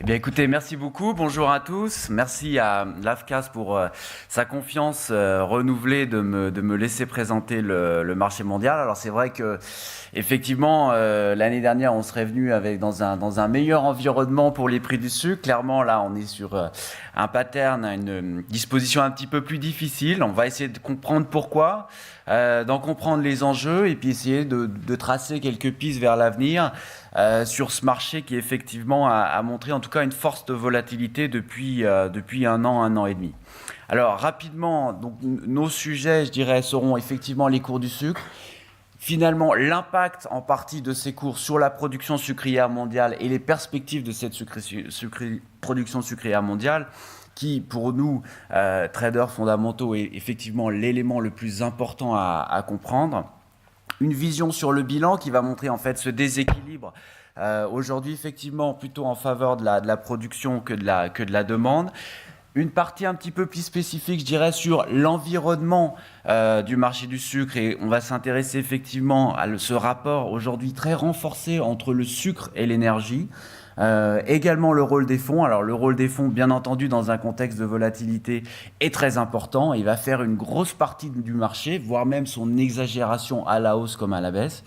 Eh bien, écoutez, merci beaucoup. Bonjour à tous. Merci à l'AFCAS pour sa confiance renouvelée de me laisser présenter le marché mondial. Alors, c'est vrai que, effectivement, l'année dernière, on serait venu dans un meilleur environnement pour les prix du sucre. Clairement, là, on est sur un pattern, une disposition un petit peu plus difficile. On va essayer de comprendre pourquoi, d'en comprendre les enjeux et puis essayer de tracer quelques pistes vers l'avenir. Sur ce marché qui effectivement a montré en tout cas une forte volatilité depuis un an et demi. Alors rapidement, donc, nos sujets, je dirais, seront effectivement les cours du sucre. Finalement, l'impact en partie de ces cours sur la production sucrière mondiale et les perspectives de cette production sucrière mondiale, qui pour nous, traders fondamentaux, est effectivement l'élément le plus important à comprendre. Une vision sur le bilan qui va montrer en fait ce déséquilibre aujourd'hui effectivement plutôt en faveur de la production que de la demande. Une partie un petit peu plus spécifique, je dirais, sur l'environnement du marché du sucre, et on va s'intéresser effectivement à ce rapport aujourd'hui très renforcé entre le sucre et l'énergie. Également le rôle des fonds. Alors le rôle des fonds, bien entendu, dans un contexte de volatilité, est très important. Il va faire une grosse partie du marché, voire même son exagération à la hausse comme à la baisse.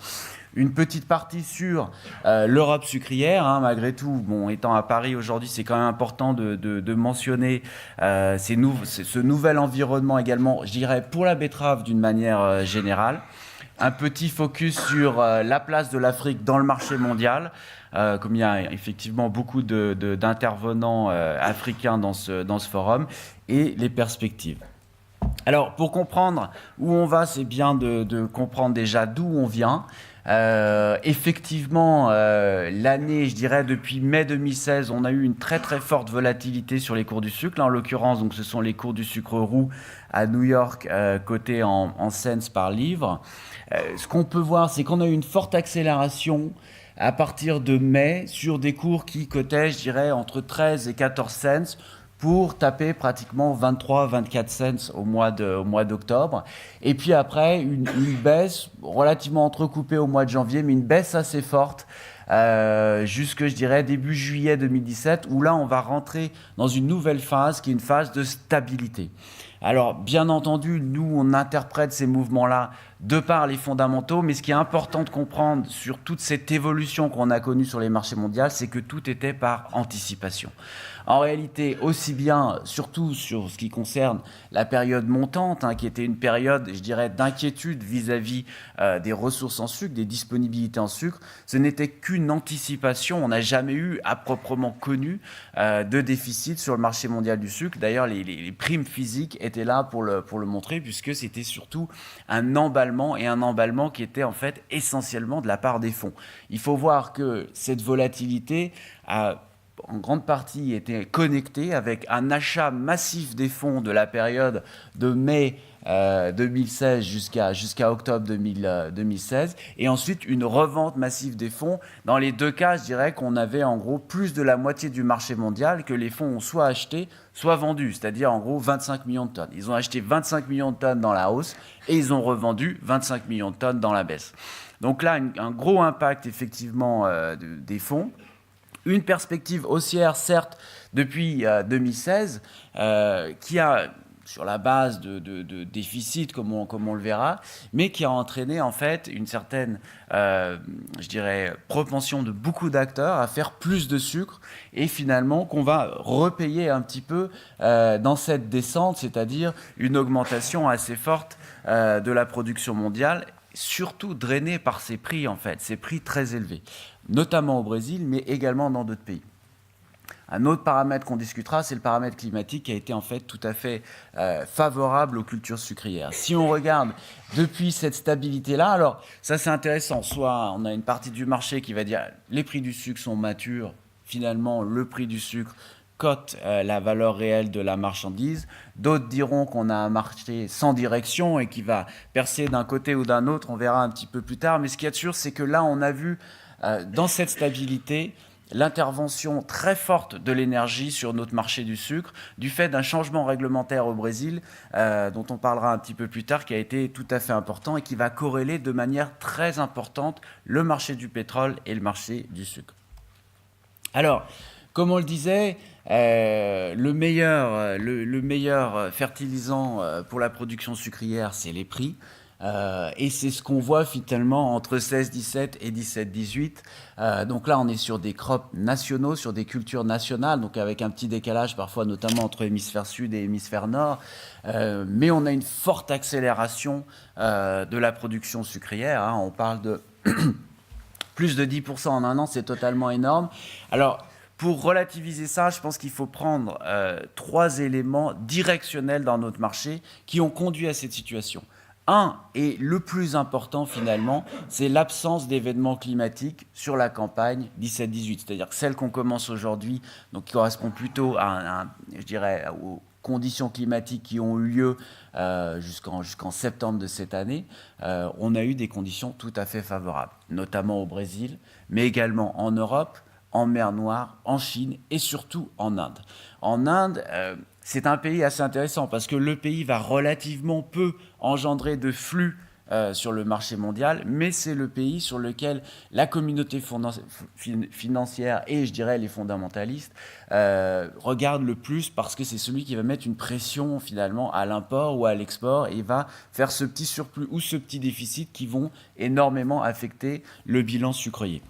Une petite partie sur l'Europe sucrière, hein, malgré tout. Bon, étant à Paris aujourd'hui, c'est quand même important de mentionner ce nouvel environnement également, je dirais, pour la betterave d'une manière générale. Un petit focus sur la place de l'Afrique dans le marché mondial, comme il y a effectivement beaucoup d'intervenants africains dans ce forum, et les perspectives. Alors, pour comprendre où on va, c'est bien de comprendre déjà d'où on vient. Effectivement, l'année, je dirais, depuis mai 2016, on a eu une très très forte volatilité sur les cours du sucre. Là, en l'occurrence, donc, ce sont les cours du sucre roux à New York, cotés en cents par livre. Ce qu'on peut voir, c'est qu'on a eu une forte accélération à partir de mai sur des cours qui cotaient, je dirais, entre 13 et 14 cents pour taper pratiquement 23-24 cents au mois d'octobre. Et puis après, une baisse relativement entrecoupée au mois de janvier, mais une baisse assez forte jusque, je dirais, début juillet 2017, où là, on va rentrer dans une nouvelle phase qui est une phase de stabilité. Alors, bien entendu, nous, on interprète ces mouvements-là de par les fondamentaux, mais ce qui est important de comprendre sur toute cette évolution qu'on a connue sur les marchés mondiaux, c'est que tout était par anticipation. En réalité, aussi bien, surtout sur ce qui concerne la période montante, hein, qui était une période, je dirais, d'inquiétude vis-à-vis des ressources en sucre, des disponibilités en sucre, ce n'était qu'une anticipation. On n'a jamais eu, à proprement connu, de déficit sur le marché mondial du sucre. D'ailleurs, les primes physiques étaient là pour le montrer, puisque c'était surtout un emballement qui était en fait essentiellement de la part des fonds. Il faut voir que cette volatilité a en grande partie été connectée avec un achat massif des fonds de la période de mai 2016 jusqu'à octobre 2016, et ensuite une revente massive des fonds. Dans les deux cas, je dirais qu'on avait en gros plus de la moitié du marché mondial que les fonds ont soit acheté, soit vendu, c'est-à-dire en gros 25 millions de tonnes. Ils ont acheté 25 millions de tonnes dans la hausse et ils ont revendu 25 millions de tonnes dans la baisse. Donc là, un gros impact effectivement des fonds. Une perspective haussière, certes, depuis 2016, qui a, sur la base de déficit, comme on le verra, mais qui a entraîné en fait une certaine, je dirais, propension de beaucoup d'acteurs à faire plus de sucre, et finalement qu'on va repayer un petit peu dans cette descente, c'est-à-dire une augmentation assez forte de la production mondiale, surtout drainée par ces prix en fait, ces prix très élevés, notamment au Brésil, mais également dans d'autres pays. Un autre paramètre qu'on discutera, c'est le paramètre climatique qui a été en fait tout à fait favorable aux cultures sucrières. Si on regarde depuis cette stabilité-là, alors ça c'est intéressant, soit on a une partie du marché qui va dire les prix du sucre sont matures, finalement le prix du sucre cote la valeur réelle de la marchandise. D'autres diront qu'on a un marché sans direction et qui va percer d'un côté ou d'un autre, on verra un petit peu plus tard. Mais ce qu'il y a de sûr, c'est que là, on a vu dans cette stabilité l'intervention très forte de l'énergie sur notre marché du sucre, du fait d'un changement réglementaire au Brésil, dont on parlera un petit peu plus tard, qui a été tout à fait important et qui va corréler de manière très importante le marché du pétrole et le marché du sucre. Alors, Comme on le disait, le meilleur fertilisant pour la production sucrière, c'est les prix. Et c'est ce qu'on voit finalement entre 16-17 et 17-18. Donc là, on est sur des crops nationaux, sur des cultures nationales, donc avec un petit décalage parfois, notamment entre hémisphère sud et hémisphère nord. Mais on a une forte accélération de la production sucrière. Hein. On parle de plus de 10% en un an, c'est totalement énorme. Alors, pour relativiser ça, je pense qu'il faut prendre 3 éléments directionnels dans notre marché qui ont conduit à cette situation. Un, et le plus important finalement, c'est l'absence d'événements climatiques sur la campagne 17-18, c'est-à-dire celle qu'on commence aujourd'hui, donc qui correspond plutôt je dirais, aux conditions climatiques qui ont eu lieu jusqu'en septembre de cette année. On a eu des conditions tout à fait favorables, notamment au Brésil, mais également en Europe, en mer Noire, en Chine et surtout en Inde. En Inde, c'est un pays assez intéressant parce que le pays va relativement peu engendrer de flux sur le marché mondial, mais c'est le pays sur lequel la communauté financière et, je dirais, les fondamentalistes regardent le plus parce que c'est celui qui va mettre une pression finalement à l'import ou à l'export et va faire ce petit surplus ou ce petit déficit qui vont énormément affecter le bilan sucrier.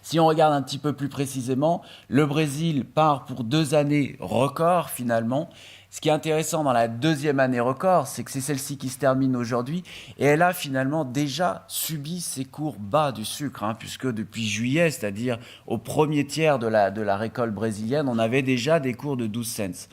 Si on regarde un petit peu plus précisément, le Brésil part pour 2 années record finalement. Ce qui est intéressant dans la 2e année record, c'est que c'est celle-ci qui se termine aujourd'hui et elle a finalement déjà subi ces cours bas du sucre, hein, puisque depuis juillet, c'est-à-dire au premier tiers de la récolte brésilienne, on avait déjà des cours de 12 cents.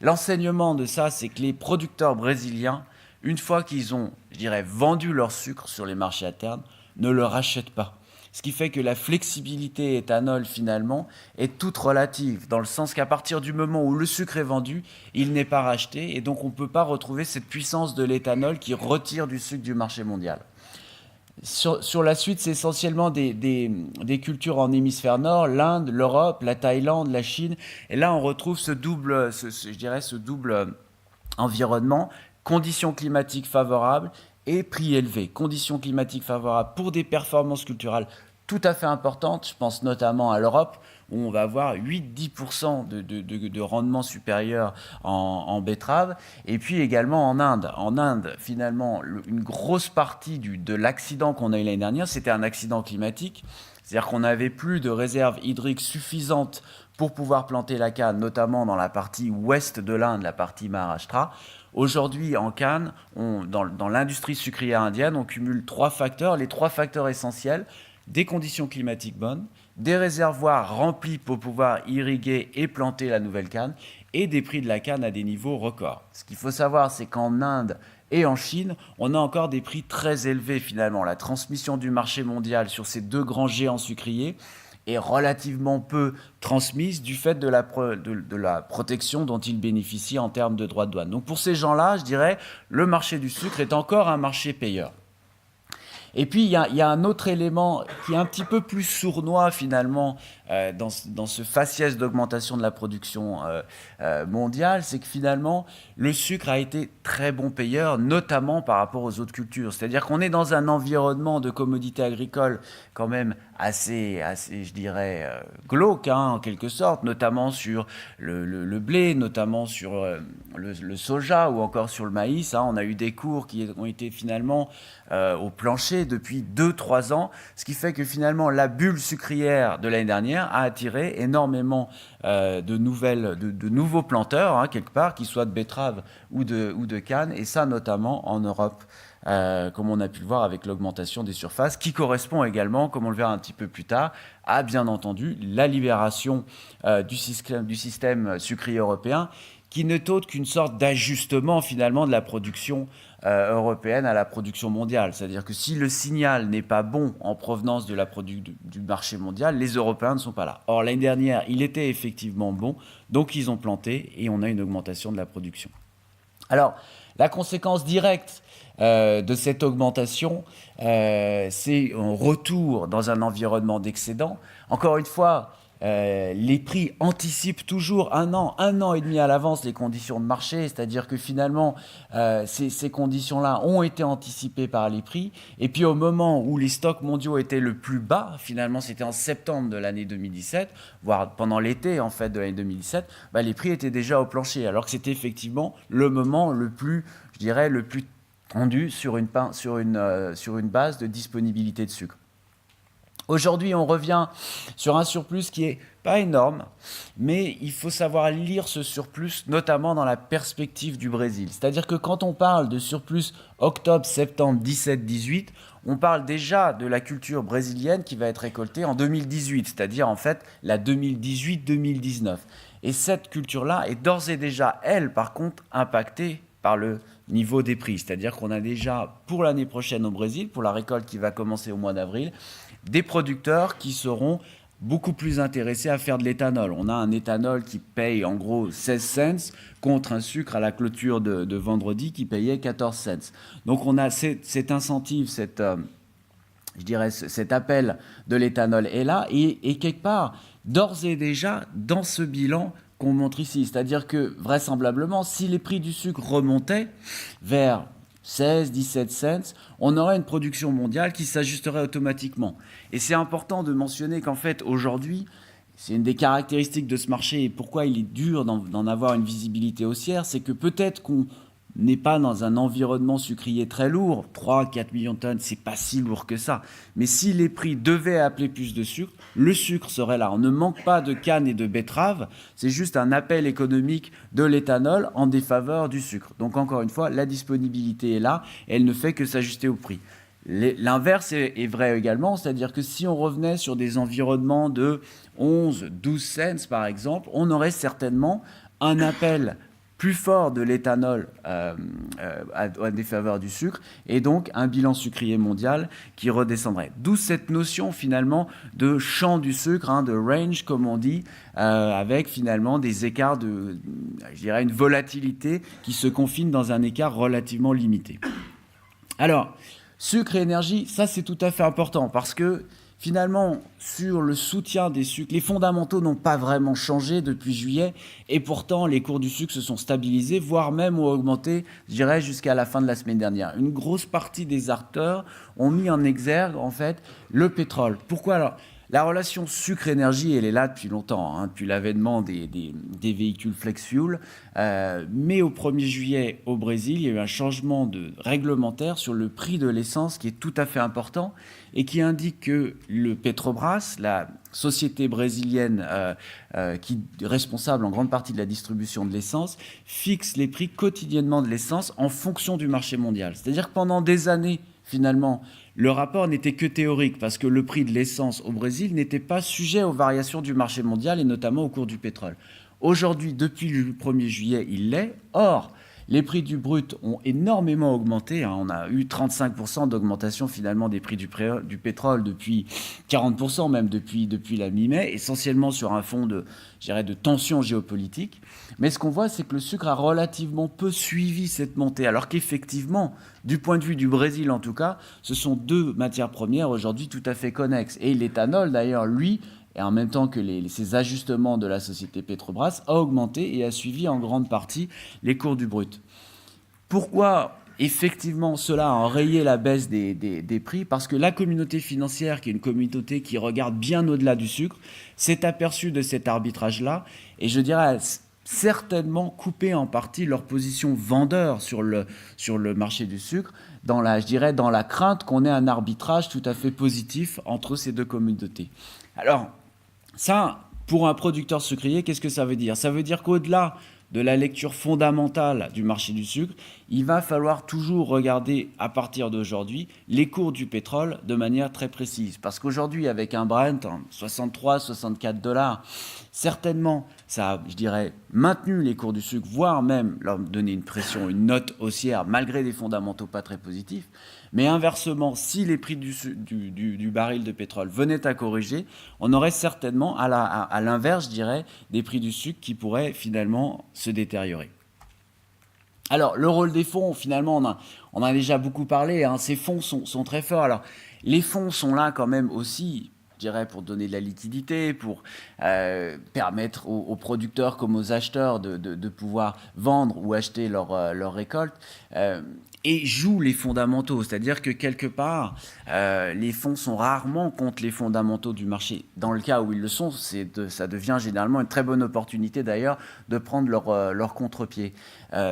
L'enseignement de ça, c'est que les producteurs brésiliens, une fois qu'ils ont, je dirais, vendu leur sucre sur les marchés internes, ne le rachètent pas. Ce qui fait que la flexibilité éthanol, finalement, est toute relative, dans le sens qu'à partir du moment où le sucre est vendu, il n'est pas racheté, et donc on ne peut pas retrouver cette puissance de l'éthanol qui retire du sucre du marché mondial. Sur la suite, c'est essentiellement des cultures en hémisphère nord, l'Inde, l'Europe, la Thaïlande, la Chine, et là on retrouve ce double environnement, conditions climatiques favorables, et prix élevés, conditions climatiques favorables pour des performances culturales tout à fait importantes. Je pense notamment à l'Europe, où on va avoir 8-10% de rendement supérieur en betterave. Et puis également en Inde. En Inde, finalement, une grosse partie de l'accident qu'on a eu l'année dernière, c'était un accident climatique. C'est-à-dire qu'on n'avait plus de réserves hydriques suffisantes pour pouvoir planter la canne, notamment dans la partie ouest de l'Inde, la partie Maharashtra. Aujourd'hui, en canne, dans l'industrie sucrière indienne, on cumule 3 facteurs, les 3 facteurs essentiels, des conditions climatiques bonnes, des réservoirs remplis pour pouvoir irriguer et planter la nouvelle canne, et des prix de la canne à des niveaux records. Ce qu'il faut savoir, c'est qu'en Inde et en Chine, on a encore des prix très élevés finalement. La transmission du marché mondial sur ces 2 grands géants sucriers est relativement peu transmise du fait de la protection dont ils bénéficient en termes de droits de douane. Donc pour ces gens-là, je dirais, le marché du sucre est encore un marché payeur. Et puis, il y a un autre élément qui est un petit peu plus sournois, finalement, dans ce faciès d'augmentation de la production mondiale, c'est que finalement, le sucre a été très bon payeur, notamment par rapport aux autres cultures. C'est-à-dire qu'on est dans un environnement de commodités agricoles quand même assez je dirais, glauque, hein, en quelque sorte, notamment sur le blé, notamment sur le soja ou encore sur le maïs. Hein. On a eu des cours qui ont été finalement au plancher depuis 2-3 ans, ce qui fait que finalement la bulle sucrière de l'année dernière a attiré énormément de nouveaux planteurs, hein, quelque part, qu'ils soient de betterave ou de canne, et ça notamment en Europe. Comme on a pu le voir avec l'augmentation des surfaces, qui correspond également, comme on le verra un petit peu plus tard, à bien entendu la libération du système sucrier européen, qui n'est autre qu'une sorte d'ajustement finalement de la production européenne à la production mondiale. C'est-à-dire que si le signal n'est pas bon en provenance du marché mondial, les Européens ne sont pas là. Or, l'année dernière, il était effectivement bon, donc ils ont planté et on a une augmentation de la production. Alors, la conséquence directe de cette augmentation, c'est un retour dans un environnement d'excédent. Encore une fois, les prix anticipent toujours un an et demi à l'avance les conditions de marché, c'est-à-dire que finalement, ces conditions-là ont été anticipées par les prix. Et puis au moment où les stocks mondiaux étaient le plus bas, finalement c'était en septembre de l'année 2017, voire pendant l'été en fait de l'année 2017, bah, les prix étaient déjà au plancher, alors que c'était effectivement le moment le plus, je dirais, le plus tendu sur une base de disponibilité de sucre. Aujourd'hui, on revient sur un surplus qui est pas énorme, mais il faut savoir lire ce surplus, notamment dans la perspective du Brésil. C'est-à-dire que quand on parle de surplus octobre-septembre 17-18, on parle déjà de la culture brésilienne qui va être récoltée en 2018, c'est-à-dire en fait la 2018-2019. Et cette culture-là est d'ores et déjà, elle, par contre, impactée par le niveau des prix. C'est-à-dire qu'on a déjà, pour l'année prochaine au Brésil, pour la récolte qui va commencer au mois d'avril, des producteurs qui seront beaucoup plus intéressés à faire de l'éthanol. On a un éthanol qui paye en gros 16 cents contre un sucre à la clôture de vendredi qui payait 14 cents. Donc on a cet incentive, je dirais, cet appel de l'éthanol est là et quelque part, d'ores et déjà, dans ce bilan qu'on montre ici, c'est-à-dire que vraisemblablement, si les prix du sucre remontaient vers 16, 17 cents, on aurait une production mondiale qui s'ajusterait automatiquement. Et c'est important de mentionner qu'en fait, aujourd'hui, c'est une des caractéristiques de ce marché et pourquoi il est dur d'en avoir une visibilité haussière, c'est que peut-être qu'on n'est pas dans un environnement sucrier très lourd, 3-4 millions de tonnes, c'est pas si lourd que ça. Mais si les prix devaient appeler plus de sucre, le sucre serait là. On ne manque pas de canne et de betterave, c'est juste un appel économique de l'éthanol en défaveur du sucre. Donc encore une fois, la disponibilité est là, et elle ne fait que s'ajuster au prix. L'inverse est vrai également, c'est-à-dire que si on revenait sur des environnements de 11-12 cents par exemple, on aurait certainement un appel plus fort de l'éthanol à défaveur du sucre et donc un bilan sucrier mondial qui redescendrait. D'où cette notion finalement de champ du sucre, de range comme on dit, avec finalement des écarts de, je dirais, une volatilité qui se confine dans un écart relativement limité. Alors, sucre et énergie, ça c'est tout à fait important parce que finalement, sur le soutien des sucres, les fondamentaux n'ont pas vraiment changé depuis juillet et pourtant les cours du sucre se sont stabilisés, voire même ont augmenté, je dirais, jusqu'à la fin de la semaine dernière. Une grosse partie des acteurs ont mis en exergue, en fait, le pétrole. Pourquoi alors ? La relation sucre-énergie, elle est là depuis longtemps, depuis l'avènement des véhicules flex fuel. Mais au 1er juillet, au Brésil, il y a eu un changement réglementaire sur le prix de l'essence qui est tout à fait important et qui indique que le Petrobras, la société brésilienne qui est responsable en grande partie de la distribution de l'essence, fixe les prix quotidiennement de l'essence en fonction du marché mondial. C'est-à-dire que pendant des années, finalement, le rapport n'était que théorique parce que le prix de l'essence au Brésil n'était pas sujet aux variations du marché mondial et notamment au cours du pétrole. Aujourd'hui, depuis le 1er juillet, il l'est. Or, les prix du brut ont énormément augmenté. On a eu 35% d'augmentation finalement des prix du pétrole depuis 40% même depuis la mi-mai, essentiellement sur un fond de tensions géopolitiques. Mais ce qu'on voit, c'est que le sucre a relativement peu suivi cette montée, alors qu'effectivement, du point de vue du Brésil en tout cas, ce sont deux matières premières aujourd'hui tout à fait connexes. Et l'éthanol d'ailleurs, lui, et en même temps que ces ajustements de la société Petrobras, a augmenté et a suivi en grande partie les cours du brut. Pourquoi effectivement cela a enrayé la baisse des prix ? Parce que la communauté financière, qui est une communauté qui regarde bien au-delà du sucre, s'est aperçue de cet arbitrage-là et je dirais certainement coupé en partie leur position vendeur sur le marché du sucre dans la crainte qu'on ait un arbitrage tout à fait positif entre ces deux communautés. Alors, ça, pour un producteur sucrier, qu'est-ce que ça veut dire ? Ça veut dire qu'au-delà de la lecture fondamentale du marché du sucre, il va falloir toujours regarder à partir d'aujourd'hui les cours du pétrole de manière très précise. Parce qu'aujourd'hui, avec un Brent, 63-64 $, certainement, ça a, je dirais, maintenu les cours du sucre, voire même leur donné une pression, une note haussière, malgré des fondamentaux pas très positifs. Mais inversement, si les prix du baril de pétrole venaient à corriger, on aurait certainement, à l'inverse, je dirais, des prix du sucre qui pourraient finalement se détériorer. Alors, le rôle des fonds, finalement, on en a déjà beaucoup parlé. Ces fonds sont très forts. Alors, les fonds sont là quand même aussi, je dirais, pour donner de la liquidité, pour permettre aux producteurs comme aux acheteurs de pouvoir vendre ou acheter leur récolte. Et jouent les fondamentaux, c'est-à-dire que quelque part, les fonds sont rarement contre les fondamentaux du marché. Dans le cas où ils le sont, ça devient généralement une très bonne opportunité d'ailleurs de prendre leur contre-pied.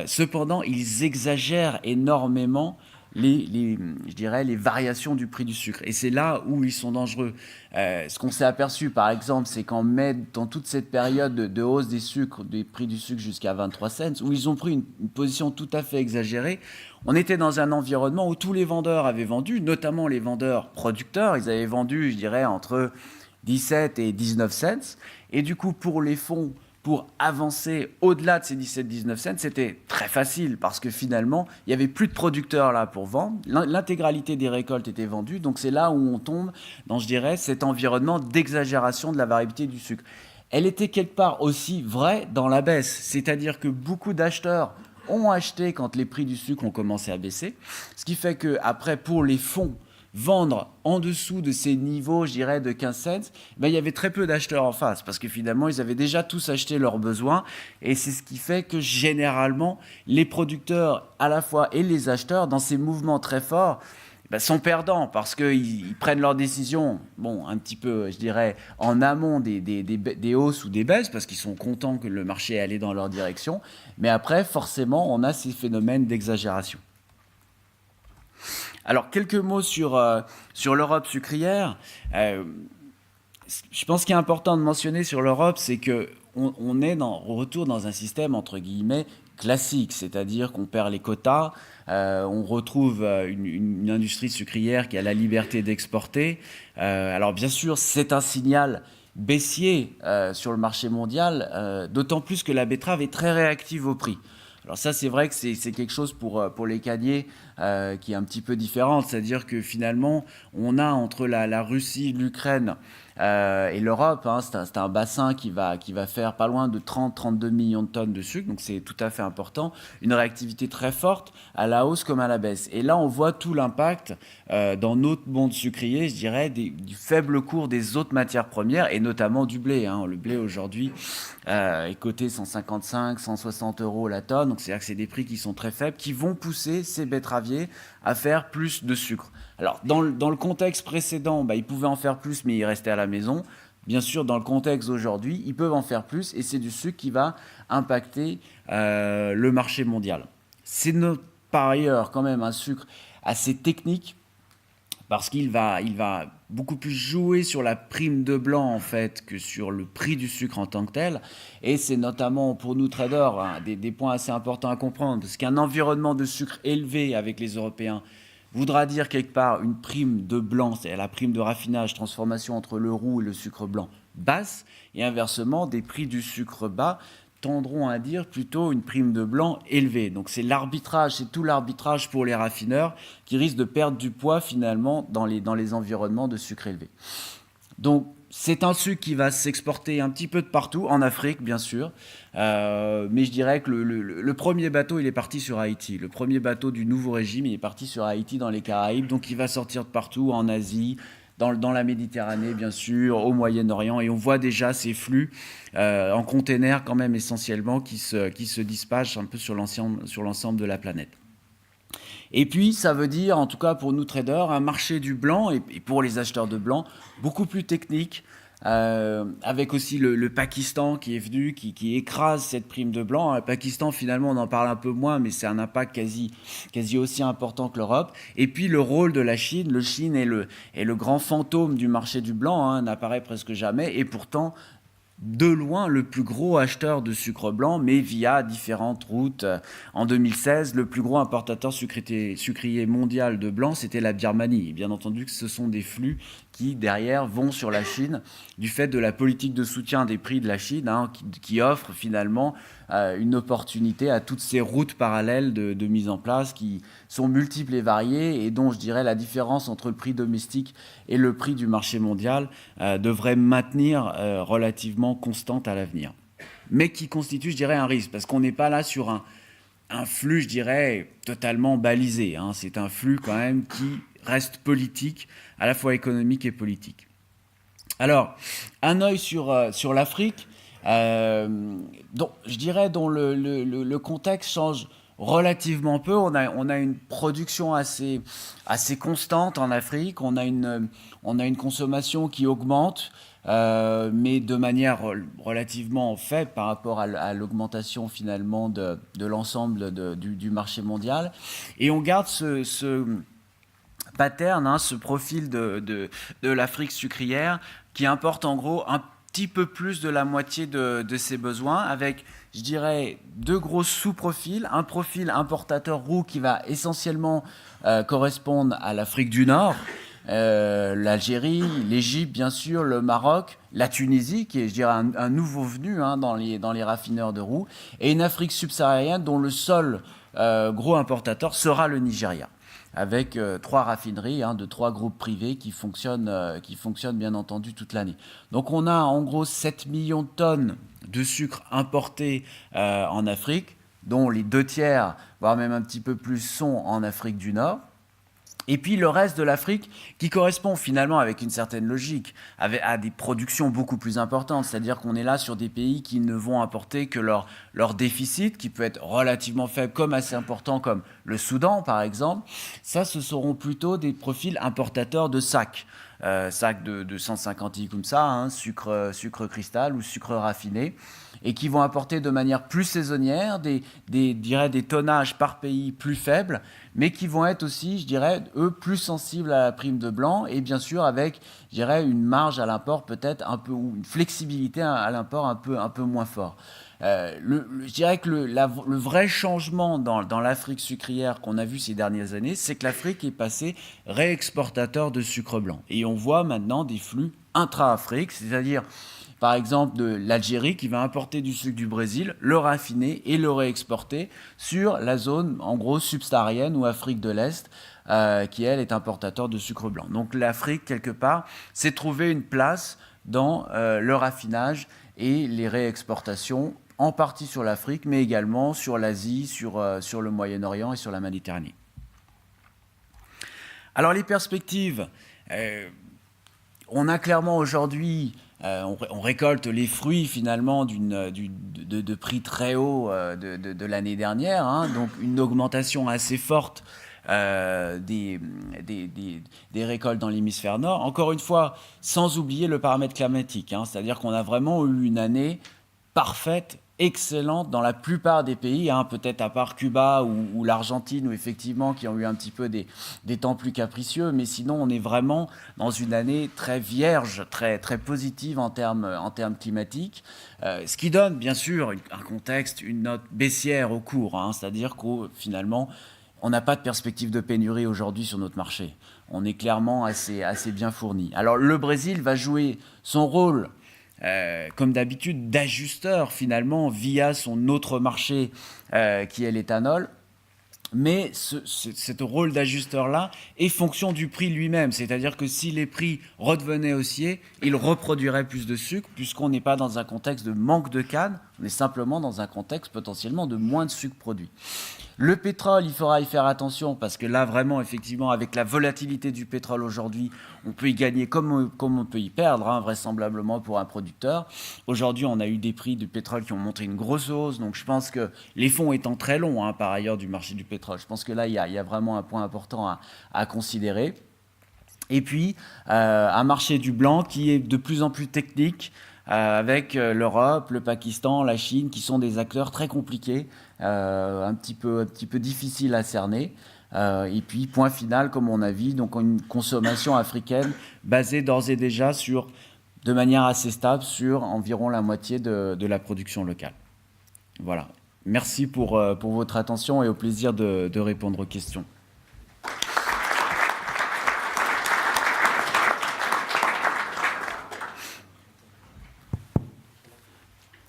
Cependant, ils exagèrent énormément je dirais, les variations du prix du sucre. Et c'est là où ils sont dangereux. Ce qu'on s'est aperçu, par exemple, c'est qu'en mai, dans toute cette période de hausse des prix du sucre jusqu'à 23 cents, où ils ont pris une position tout à fait exagérée, on était dans un environnement où tous les vendeurs avaient vendu, notamment les vendeurs producteurs. Ils avaient vendu, je dirais, entre 17 et 19 cents. Et du coup, pour les fonds, pour avancer au-delà de ces 17-19 cents, c'était très facile parce que finalement, il n'y avait plus de producteurs là pour vendre. L'intégralité des récoltes était vendue. Donc c'est là où on tombe dans, je dirais, cet environnement d'exagération de la variabilité du sucre. Elle était quelque part aussi vraie dans la baisse. C'est-à-dire que beaucoup d'acheteurs ont acheté quand les prix du sucre ont commencé à baisser. Ce qui fait qu'après, pour les fonds, vendre en dessous de ces niveaux, je dirais, de 15 cents, il y avait très peu d'acheteurs en face parce que finalement, ils avaient déjà tous acheté leurs besoins et c'est ce qui fait que généralement, les producteurs à la fois et les acheteurs, dans ces mouvements très forts, sont perdants parce qu'ils prennent leurs décisions, un petit peu, je dirais, en amont des hausses ou des baisses parce qu'ils sont contents que le marché est allé dans leur direction. Mais après, forcément, on a ces phénomènes d'exagération. Alors, quelques mots sur l'Europe sucrière. Je pense qu'il est important de mentionner sur l'Europe, c'est qu'on est retour dans un système, entre guillemets, classique, c'est-à-dire qu'on perd les quotas, on retrouve une industrie sucrière qui a la liberté d'exporter. Alors, bien sûr, c'est un signal baissier sur le marché mondial, d'autant plus que la betterave est très réactive au prix. Alors ça, c'est vrai que c'est quelque chose pour les caniers qui est un petit peu différent, c'est-à-dire que finalement, on a entre la Russie, l'Ukraine et l'Europe, c'est un bassin qui va faire pas loin de 30-32 millions de tonnes de sucre, donc c'est tout à fait important, une réactivité très forte à la hausse comme à la baisse. Et là, on voit tout l'impact dans notre monde sucrier, je dirais, du faible cours des autres matières premières, et notamment du blé. Le blé aujourd'hui est coté 155, 160 euros la tonne, donc c'est-à-dire que c'est des prix qui sont très faibles, qui vont pousser ces betteraviers à faire plus de sucre. Alors, dans le contexte précédent, ils pouvaient en faire plus, mais ils restaient à la maison. Bien sûr, dans le contexte d'aujourd'hui, ils peuvent en faire plus, et c'est du sucre qui va impacter le marché mondial. C'est par ailleurs quand même un sucre assez technique, parce qu'il va beaucoup plus jouer sur la prime de blanc en fait que sur le prix du sucre en tant que tel. Et c'est notamment pour nous traders des points assez importants à comprendre, parce qu'un environnement de sucre élevé avec les Européens voudra dire quelque part une prime de blanc, c'est-à-dire la prime de raffinage, transformation entre le roux et le sucre blanc basse, et inversement des prix du sucre bas tendront à dire plutôt une prime de blanc élevée. Donc c'est tout l'arbitrage pour les raffineurs qui risquent de perdre du poids finalement dans les environnements de sucre élevé. Donc c'est un sucre qui va s'exporter un petit peu de partout, en Afrique bien sûr, mais je dirais que le premier bateau il est parti sur Haïti. Le premier bateau du nouveau régime il est parti sur Haïti dans les Caraïbes, donc il va sortir de partout, en Asie, dans la Méditerranée bien sûr, au Moyen-Orient, et on voit déjà ces flux en containers quand même essentiellement qui se dispatchent un peu sur l'ensemble de la planète. Et puis ça veut dire, en tout cas pour nous traders, un marché du blanc, et pour les acheteurs de blanc, beaucoup plus technique, avec aussi le Pakistan qui est venu, qui écrase cette prime de blanc. Le Pakistan, finalement, on en parle un peu moins, mais c'est un impact quasi aussi important que l'Europe. Et puis le rôle de la Chine. Le Chine est le grand fantôme du marché du blanc, n'apparaît presque jamais, et pourtant de loin le plus gros acheteur de sucre blanc, mais via différentes routes. En 2016, le plus gros importateur sucrier mondial de blanc, c'était la Birmanie. Et bien entendu que ce sont des flux qui, derrière, vont sur la Chine, du fait de la politique de soutien des prix de la Chine, qui offre finalement une opportunité à toutes ces routes parallèles de mise en place, qui sont multiples et variées, et dont, je dirais, la différence entre le prix domestique et le prix du marché mondial devrait maintenir relativement constante à l'avenir. Mais qui constitue, je dirais, un risque, parce qu'on n'est pas là sur un flux, je dirais, totalement balisé. C'est un flux quand même qui reste politique, à la fois économique et politique. Alors, un œil sur l'Afrique, je dirais dont le contexte change relativement peu. On a une production assez constante en Afrique. On a une consommation qui augmente, mais de manière relativement faible par rapport à l'augmentation finalement de l'ensemble du marché mondial. Et on garde ce pattern, hein, ce profil de l'Afrique sucrière qui importe en gros un petit peu plus de la moitié de ses besoins, avec, je dirais, deux gros sous-profils. Un profil importateur roux qui va essentiellement correspondre à l'Afrique du Nord, l'Algérie, l'Égypte bien sûr, le Maroc, la Tunisie qui est, je dirais, un nouveau venu, hein, dans les raffineurs de roux, et une Afrique subsaharienne dont le seul gros importateur sera le Nigeria, avec 3 raffineries, hein, de 3 groupes privés qui fonctionnent bien entendu toute l'année. Donc on a en gros 7 millions de tonnes de sucre importé en Afrique, dont les 2/3, voire même un petit peu plus, sont en Afrique du Nord. Et puis le reste de l'Afrique qui correspond finalement avec une certaine logique à des productions beaucoup plus importantes. C'est-à-dire qu'on est là sur des pays qui ne vont apporter que leur déficit, qui peut être relativement faible comme assez important, comme le Soudan par exemple. Ça, ce seront plutôt des profils importateurs de sacs. Sacs de 150 i comme ça, hein, sucre cristal ou sucre raffiné, et qui vont apporter de manière plus saisonnière des tonnages par pays plus faibles, mais qui vont être aussi, je dirais, eux, plus sensibles à la prime de blanc, et bien sûr avec, je dirais, une marge à l'import peut-être un peu, ou une flexibilité à l'import un peu moins fort. Je dirais que le vrai changement dans l'Afrique sucrière qu'on a vu ces dernières années, c'est que l'Afrique est passée réexportateur de sucre blanc. Et on voit maintenant des flux intra-Afrique, c'est-à-dire par exemple de l'Algérie qui va importer du sucre du Brésil, le raffiner et le réexporter sur la zone en gros subsaharienne ou Afrique de l'Est, qui elle est importateur de sucre blanc. Donc l'Afrique quelque part s'est trouvé une place dans le raffinage et les réexportations, en partie sur l'Afrique, mais également sur l'Asie, sur le Moyen-Orient et sur la Méditerranée. Alors les perspectives, on a clairement aujourd'hui, on récolte les fruits finalement de prix très hauts de l'année dernière, hein, donc une augmentation assez forte des récoltes dans l'hémisphère nord. Encore une fois, sans oublier le paramètre climatique, hein, c'est-à-dire qu'on a vraiment eu une année parfaite, excellente dans la plupart des pays, hein, peut-être à part Cuba ou l'Argentine, où effectivement qui ont eu un petit peu des temps plus capricieux, mais sinon on est vraiment dans une année très vierge, très positive en termes climatiques, ce qui donne bien sûr un contexte, une note baissière au cours, hein, c'est-à-dire qu'au finalement on n'a pas de perspective de pénurie aujourd'hui sur notre marché. On est clairement assez bien fourni. Alors le Brésil va jouer son rôle comme d'habitude, d'ajusteur finalement via son autre marché qui est l'éthanol. Mais ce rôle d'ajusteur-là est fonction du prix lui-même. C'est-à-dire que si les prix redevenaient haussiers, il reproduirait plus de sucre, puisqu'on n'est pas dans un contexte de manque de canne, on est simplement dans un contexte potentiellement de moins de sucre produit. Le pétrole, il faudra y faire attention parce que là, vraiment, effectivement, avec la volatilité du pétrole aujourd'hui, on peut y gagner comme on peut y perdre, hein, vraisemblablement pour un producteur. Aujourd'hui, on a eu des prix du pétrole qui ont montré une grosse hausse, donc je pense que les fonds étant très longs, hein, par ailleurs, du marché du pétrole, je pense que là, il y a vraiment un point important à considérer. Et puis, un marché du blanc qui est de plus en plus technique, avec l'Europe, le Pakistan, la Chine, qui sont des acteurs très compliqués, un petit peu difficiles à cerner. Et puis, point final, comme on a vu, donc une consommation africaine basée d'ores et déjà de manière assez stable sur environ la moitié de la production locale. Voilà. Merci pour votre attention et au plaisir de répondre aux questions.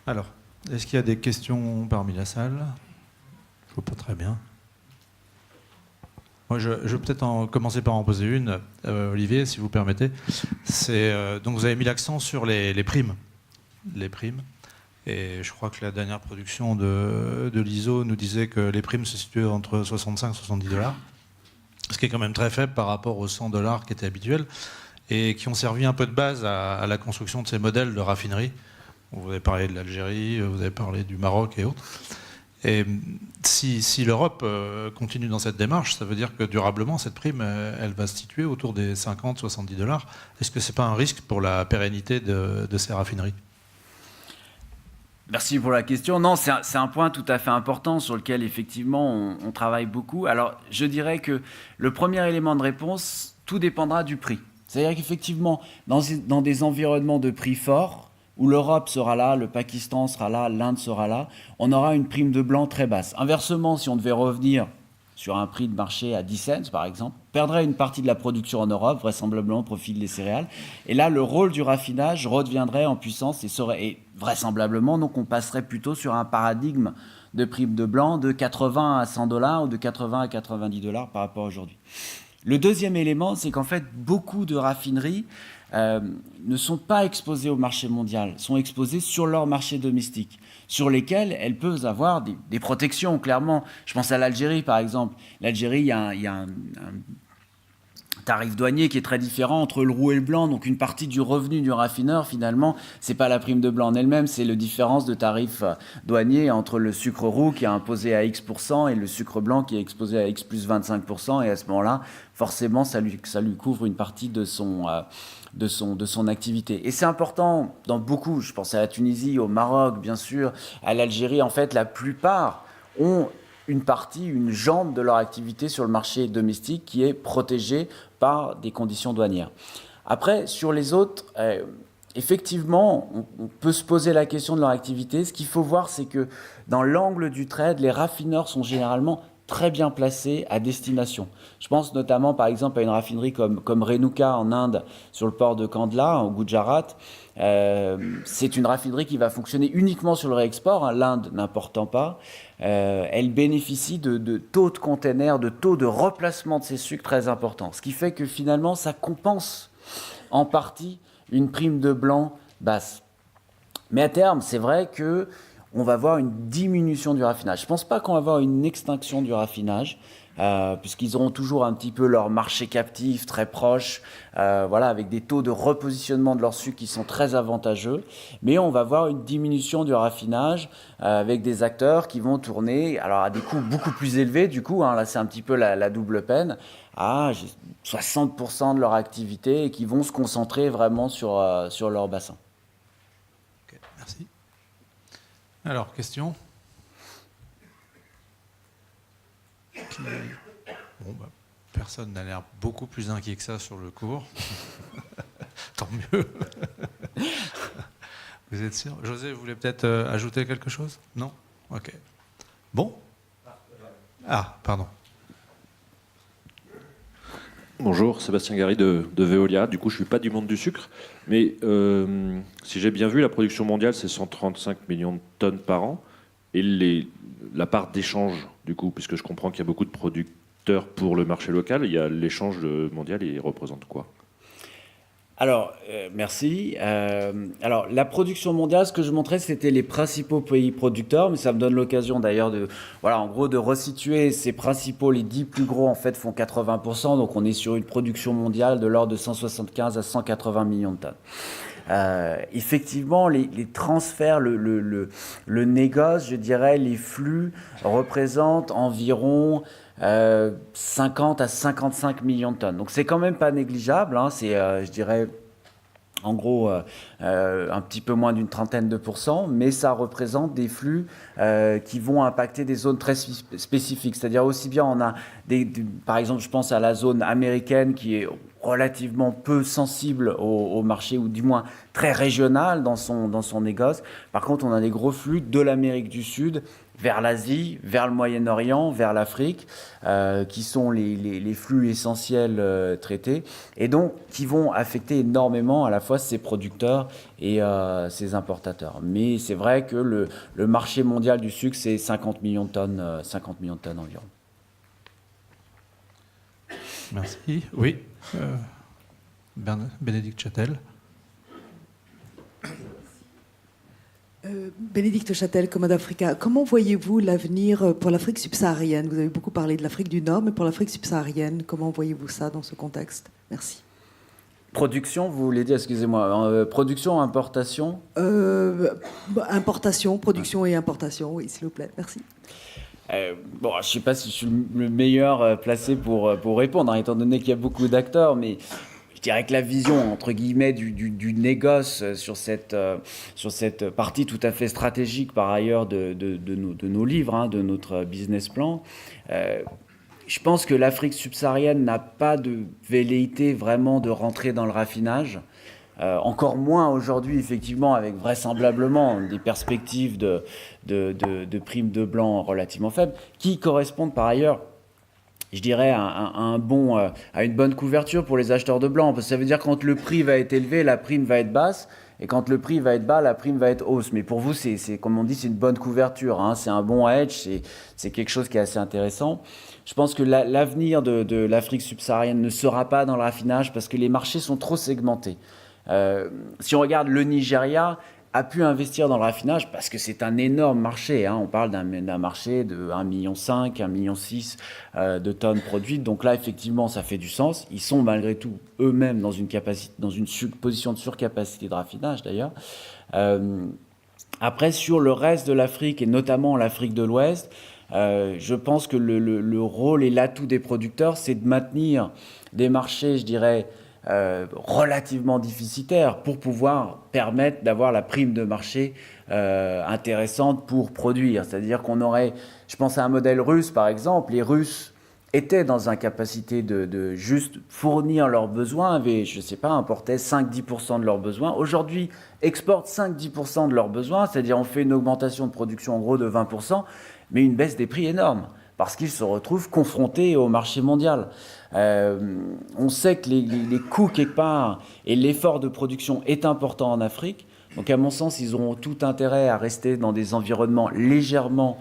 Alors, est-ce qu'il y a des questions parmi la salle? Je ne vois pas très bien. Moi, je vais peut-être commencer par en poser une, Olivier, si vous permettez. Donc, vous avez mis l'accent sur les primes. Les primes. Et je crois que la dernière production de l'ISO nous disait que les primes se situaient entre 65 et 70 $, ce qui est quand même très faible par rapport aux 100 $ qui étaient habituels. et qui ont servi un peu de base à la construction de ces modèles de raffinerie. Vous avez parlé de l'Algérie, vous avez parlé du Maroc et autres. Et si l'Europe continue dans cette démarche, ça veut dire que durablement, cette prime, elle va se situer autour des 50-70 $. Est-ce que ce n'est pas un risque pour la pérennité de ces raffineries ? Merci pour la question. Non, c'est un point tout à fait important sur lequel, effectivement, on travaille beaucoup. Alors, je dirais que le premier élément de réponse, tout dépendra du prix. C'est-à-dire qu'effectivement, dans des environnements de prix forts, où l'Europe sera là, le Pakistan sera là, l'Inde sera là, on aura une prime de blanc très basse. Inversement, si on devait revenir sur un prix de marché à 10 cents, par exemple, perdrait une partie de la production en Europe, vraisemblablement au profit des céréales. Et là, le rôle du raffinage redeviendrait en puissance et vraisemblablement, donc on passerait plutôt sur un paradigme de prime de blanc de 80 à 100 $ ou de 80 à 90 $ par rapport à aujourd'hui. Le deuxième élément, c'est qu'en fait, beaucoup de raffineries ne sont pas exposées au marché mondial, sont exposées sur leur marché domestique, sur lesquels elles peuvent avoir des protections, clairement. Je pense à l'Algérie, par exemple. L'Algérie, il y a un tarif douanier qui est très différent entre le roux et le blanc. Donc une partie du revenu du raffineur, finalement, c'est pas la prime de blanc en elle-même, c'est la différence de tarif douanier entre le sucre roux qui est imposé à X% et le sucre blanc qui est exposé à X plus 25%. Et à ce moment-là, forcément, ça lui couvre une partie de son activité. Et c'est important dans beaucoup, je pense à la Tunisie, au Maroc, bien sûr, à l'Algérie. En fait, la plupart ont une partie, une jambe de leur activité sur le marché domestique qui est protégée par des conditions douanières. Après, sur les autres, effectivement, on peut se poser la question de leur activité. Ce qu'il faut voir, c'est que dans l'angle du trade, les raffineurs sont généralement très bien placés à destination. Je pense notamment, par exemple, à une raffinerie comme Renuka en Inde, sur le port de Kandla, au Gujarat. C'est une raffinerie qui va fonctionner uniquement sur le réexport, hein, l'Inde n'important pas. Elle bénéficie de taux de containers, de taux de replacement de ses sucres très importants. Ce qui fait que finalement, ça compense en partie une prime de blanc basse. Mais à terme, c'est vrai qu'on va voir une diminution du raffinage. Je ne pense pas qu'on va voir une extinction du raffinage, puisqu'ils auront toujours un petit peu leur marché captif très proche, avec des taux de repositionnement de leur sucre qui sont très avantageux. Mais on va voir une diminution du raffinage avec des acteurs qui vont tourner à des coûts beaucoup plus élevés. Du coup, là c'est un petit peu la double peine, à 60% de leur activité et qui vont se concentrer vraiment sur leur bassin. Okay, merci. Alors, question ? Personne n'a l'air beaucoup plus inquiet que ça sur le cours. Tant mieux. Vous êtes sûr ? José, vous voulez peut-être ajouter quelque chose ? Non ? Ok. Bon ? Ah, pardon. Bonjour, Sébastien Gary de Veolia. Du coup, je ne suis pas du monde du sucre, mais si j'ai bien vu, la production mondiale, c'est 135 millions de tonnes par an. Et la part d'échange, du coup, puisque je comprends qu'il y a beaucoup de producteurs pour le marché local, il y a l'échange mondial, il représente quoi ? Alors, merci. Alors, la production mondiale, ce que je montrais, c'était les principaux pays producteurs, mais ça me donne l'occasion d'ailleurs de resituer ces principaux, les 10 plus gros, en fait, font 80%, donc on est sur une production mondiale de l'ordre de 175 à 180 millions de tonnes. Effectivement, les transferts, le négoce, je dirais, les flux représentent environ 50 à 55 millions de tonnes. Donc c'est quand même pas négligeable, hein, c'est, je dirais, en gros, un petit peu moins d'une trentaine de %, mais ça représente des flux qui vont impacter des zones très spécifiques. C'est-à-dire aussi bien on a par exemple, je pense à la zone américaine qui est relativement peu sensible au marché, ou du moins très régional dans son négoce. Par contre, on a des gros flux de l'Amérique du Sud vers l'Asie, vers le Moyen-Orient, vers l'Afrique, qui sont les flux essentiels traités, et donc qui vont affecter énormément à la fois ces producteurs et ces importateurs. Mais c'est vrai que le marché mondial du sucre, c'est 50 millions de tonnes environ. Merci. Oui. Bénédicte Châtel. Bénédicte Châtel, Commode Africa. Comment voyez-vous l'avenir pour l'Afrique subsaharienne ? Vous avez beaucoup parlé de l'Afrique du Nord, mais pour l'Afrique subsaharienne, comment voyez-vous ça dans ce contexte ? Merci. Production, vous voulez dire, excusez-moi, production, importation? Importation, production et importation, oui, s'il vous plaît, merci. Bon, je ne sais pas si je suis le meilleur placé pour répondre, hein, étant donné qu'il y a beaucoup d'acteurs, mais je dirais que la vision, entre guillemets, du négoce sur cette partie tout à fait stratégique, par ailleurs, de nos livres, hein, de notre business plan, je pense que l'Afrique subsaharienne n'a pas de velléité vraiment de rentrer dans le raffinage. Encore moins aujourd'hui, effectivement, avec vraisemblablement des perspectives de primes de blanc relativement faibles, qui correspondent par ailleurs, je dirais, à une bonne couverture pour les acheteurs de blanc. Parce que ça veut dire que quand le prix va être élevé, la prime va être basse. Et quand le prix va être bas, la prime va être hausse. Mais pour vous, c'est comme on dit, c'est une bonne couverture, hein. C'est un bon hedge, c'est quelque chose qui est assez intéressant. Je pense que l'avenir de l'Afrique subsaharienne ne sera pas dans le raffinage parce que les marchés sont trop segmentés. Si on regarde le Nigeria, a pu investir dans le raffinage parce que c'est un énorme marché, hein. On parle d'un marché de 1,5 million, 1,6 million de tonnes produites. Donc là, effectivement, ça fait du sens. Ils sont malgré tout eux-mêmes dans une position de surcapacité de raffinage, d'ailleurs. Après, sur le reste de l'Afrique, et notamment l'Afrique de l'Ouest, je pense que le rôle et l'atout des producteurs, c'est de maintenir des marchés, je dirais, relativement déficitaires pour pouvoir permettre d'avoir la prime de marché intéressante pour produire. C'est-à-dire qu'on aurait, je pense à un modèle russe par exemple, les Russes étaient dans une capacité de juste fournir leurs besoins, avaient, je ne sais pas, importaient 5-10% de leurs besoins. Aujourd'hui, exportent 5-10% de leurs besoins, c'est-à-dire on fait une augmentation de production en gros de 20%, mais une baisse des prix énorme, parce qu'ils se retrouvent confrontés au marché mondial. On sait que les coûts quelque part et l'effort de production est important en Afrique. Donc à mon sens, ils auront tout intérêt à rester dans des environnements légèrement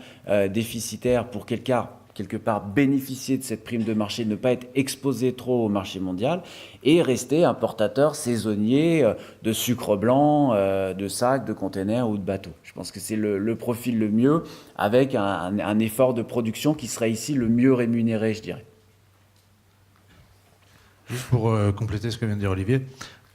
déficitaires pour quelque part bénéficier de cette prime de marché, ne pas être exposé trop au marché mondial et rester importateur saisonnier de sucre blanc, de sacs, de containers ou de bateaux. Je pense que c'est le profil le mieux avec un effort de production qui serait ici le mieux rémunéré, je dirais. Juste pour compléter ce que vient de dire Olivier,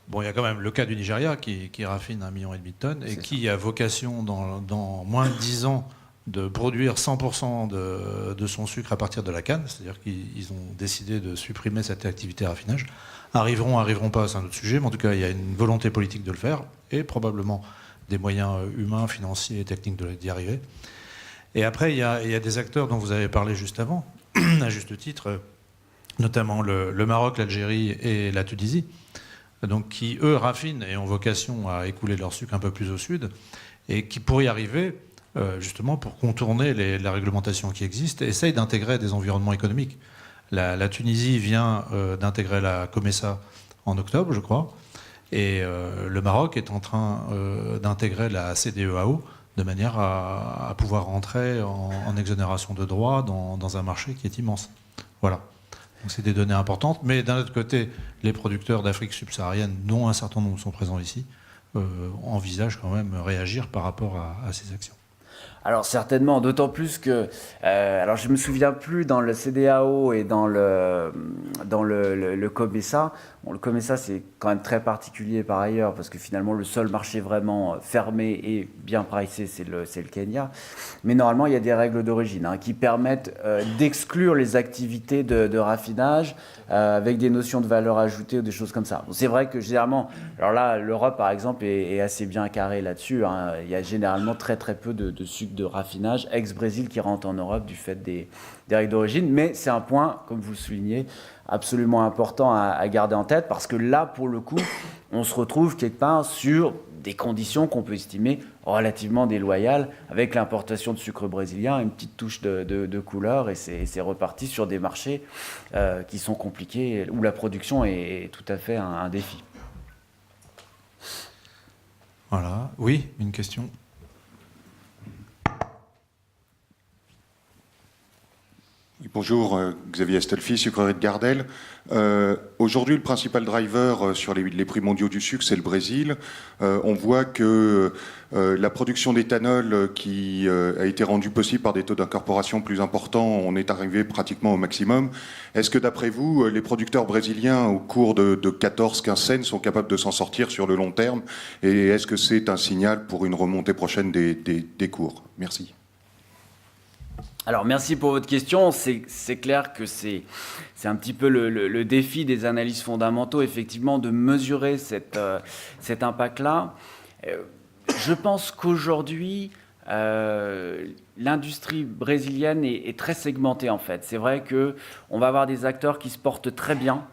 bon, il y a quand même le cas du Nigeria qui raffine 1,5 million de tonnes et qui a vocation dans moins de 10 ans de produire 100% de son sucre à partir de la canne, c'est-à-dire qu'ils ont décidé de supprimer cette activité raffinage. Arriveront pas, c'est un autre sujet, mais en tout cas, il y a une volonté politique de le faire et probablement des moyens humains, financiers et techniques d'y arriver. Et après, il y a des acteurs dont vous avez parlé juste avant, à juste titre, notamment le Maroc, l'Algérie et la Tunisie, donc qui, eux, raffinent et ont vocation à écouler leur sucre un peu plus au sud, et qui, pour y arriver, justement, pour contourner la réglementation qui existe, essayent d'intégrer des environnements économiques. La Tunisie vient d'intégrer la COMESA en octobre, je crois, et le Maroc est en train d'intégrer la CDEAO de manière à pouvoir rentrer en exonération de droits dans un marché qui est immense. Voilà. Donc c'est des données importantes, mais d'un autre côté, les producteurs d'Afrique subsaharienne, dont un certain nombre sont présents ici, envisagent quand même réagir par rapport à ces actions. Alors certainement, d'autant plus que, alors je me souviens plus dans le CDAO et dans le COMESA. Bon, le COMESA c'est quand même très particulier par ailleurs parce que finalement le seul marché vraiment fermé et bien pricé c'est le Kenya. Mais normalement il y a des règles d'origine qui permettent d'exclure les activités de raffinage avec des notions de valeur ajoutée ou des choses comme ça. Bon, c'est vrai que généralement, alors là l'Europe par exemple est assez bien carrée là-dessus. Il y a généralement très très peu de sucre de raffinage ex-Brésil qui rentre en Europe du fait des règles d'origine. Mais c'est un point, comme vous le soulignez, absolument important à garder en tête parce que là, pour le coup, on se retrouve quelque part sur des conditions qu'on peut estimer relativement déloyales avec l'importation de sucre brésilien, une petite touche de couleur et c'est reparti sur des marchés qui sont compliqués où la production est tout à fait un défi. Voilà. Oui, une question. Bonjour, Xavier Estelfi, sucrerie de Gardel. Aujourd'hui, le principal driver sur les prix mondiaux du sucre, c'est le Brésil. On voit que la production d'éthanol qui a été rendue possible par des taux d'incorporation plus importants, on est arrivé pratiquement au maximum. Est-ce que d'après vous, les producteurs brésiliens au cours de 14-15 cents sont capables de s'en sortir sur le long terme? Et est-ce que c'est un signal pour une remontée prochaine des cours? Merci. Alors, merci pour votre question. C'est clair que c'est un petit peu le défi des analystes fondamentaux, effectivement, de mesurer cet impact-là. Je pense qu'aujourd'hui, l'industrie brésilienne est très segmentée, en fait. C'est vrai qu'on va avoir des acteurs qui se portent très bien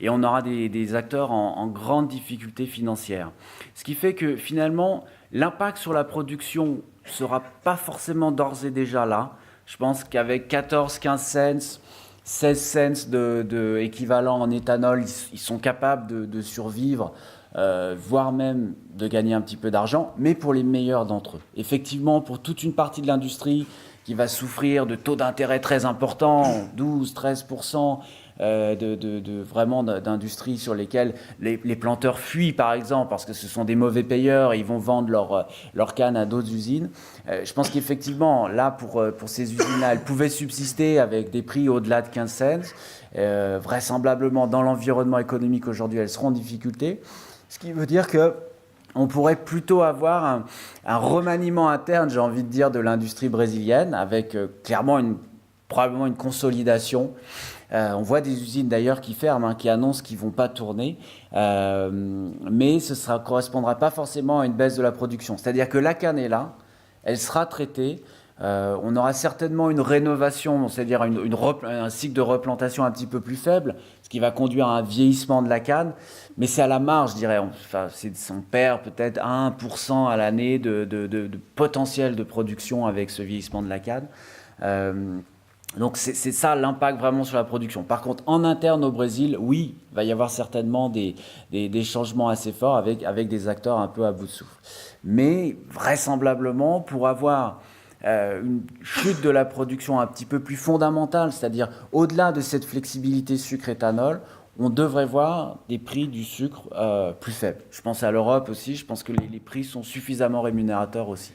et on aura des acteurs en grande difficulté financière. Ce qui fait que, finalement, l'impact sur la production ne sera pas forcément d'ores et déjà là. Je pense qu'avec 14, 15 cents, 16 cents de équivalent en éthanol, ils sont capables de survivre, voire même de gagner un petit peu d'argent, mais pour les meilleurs d'entre eux. Effectivement, pour toute une partie de l'industrie qui va souffrir de taux d'intérêt très importants, 12-13%, vraiment d'industries sur lesquelles les planteurs fuient, par exemple, parce que ce sont des mauvais payeurs et ils vont vendre leur canne à d'autres usines. Je pense qu'effectivement, là, pour ces usines-là, elles pouvaient subsister avec des prix au-delà de 15 cents. Vraisemblablement, dans l'environnement économique aujourd'hui, elles seront en difficulté. Ce qui veut dire qu'on pourrait plutôt avoir un remaniement interne, j'ai envie de dire, de l'industrie brésilienne, avec clairement probablement une consolidation. On voit des usines d'ailleurs qui ferment, qui annoncent qu'ils ne vont pas tourner, mais ce ne correspondra pas forcément à une baisse de la production. C'est-à-dire que la canne est là, elle sera traitée, on aura certainement une rénovation, c'est-à-dire un cycle de replantation un petit peu plus faible, ce qui va conduire à un vieillissement de la canne, mais c'est à la marge, je dirais. On perd peut-être 1% à l'année de potentiel de production avec ce vieillissement de la canne. Donc c'est ça l'impact vraiment sur la production. Par contre, en interne au Brésil, oui, il va y avoir certainement des changements assez forts avec des acteurs un peu à bout de souffle. Mais vraisemblablement, pour avoir une chute de la production un petit peu plus fondamentale, c'est-à-dire au-delà de cette flexibilité sucre-éthanol, on devrait voir des prix du sucre plus faibles. Je pense à l'Europe aussi, je pense que les prix sont suffisamment rémunérateurs aussi.